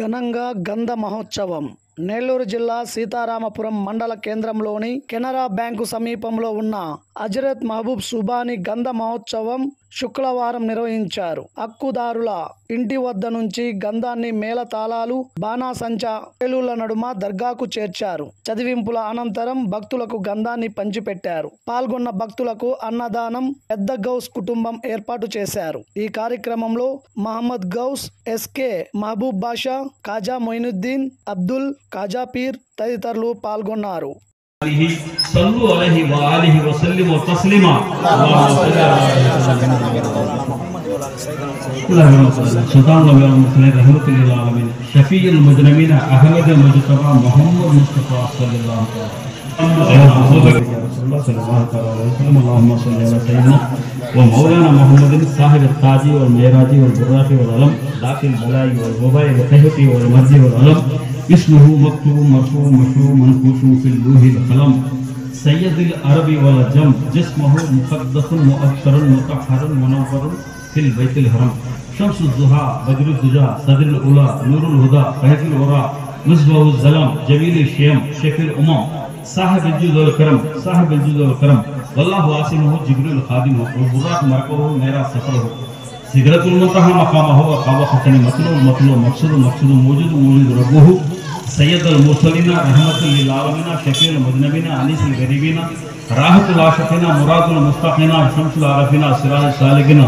ఘనంగా గంధ మహోత్సవం నెల్లూరు జిల్లా సీతారామపురం మండల కేంద్రంలోని కెనరా బ్యాంకు సమీపంలో ఉన్న హజరత్ మహబూబ్ సుబానీ గంధ మహోత్సవం శుక్రవారం నిర్వహించారు. హక్కుదారుల ఇంటి వద్ద నుంచి గంధాన్ని మేళతాళాలు, బాణాసంచా పేలుళ్ల నడుమ దర్గాకు చేర్చారు. చదివింపుల అనంతరం భక్తులకు గంధాన్ని పంచిపెట్టారు. పాల్గొన్న భక్తులకు అన్నదానం పెద్ద గౌస్ కుటుంబం ఏర్పాటు చేశారు. ఈ కార్యక్రమంలో మహమ్మద్ గౌస్, ఎస్కే మహబూబ్ బాషా, ఖాజా మొయినుద్దీన్, అబ్దుల్, ఖాజా పీర్ తదితరులు పాల్గొన్నారు. ومولانا محمد صاحب التاج والمعراج والبراق والعلم داخل البلاء والوباء والتهفي والمرض والعلم اسمه مكتوب مرفوع مشروع منقوش في اللوح القلم سيد العرب والعجم جسمه مقدس مؤثر مطهر منور في البيت الحرام شمس الضحى بدر الدجى صدر الأولى نور الهدى فهد الورى مصباح الظلام جميل الشيم شفيع الأمم صاحب الجود والكرم صاحب الجود والكرم والله واسمه جبريل خادمه والبراق مركبه मेरा सफर हो सिदरतुल मुंतहा मकामह वक़ाब खतनी मतलूब मतलूब मकसूद मकसूद मौजूद मौजूद रब्बुहु सय्यदुल मुरसलीन रहमतुल लिल आलमीन शफीउल मुज़नबीन अनीसुल गरीबीन राहतुल आशिकीन मुरादुल मुस्तक़ीन शम्सुल आरिफीन सिराजुल सालिकीन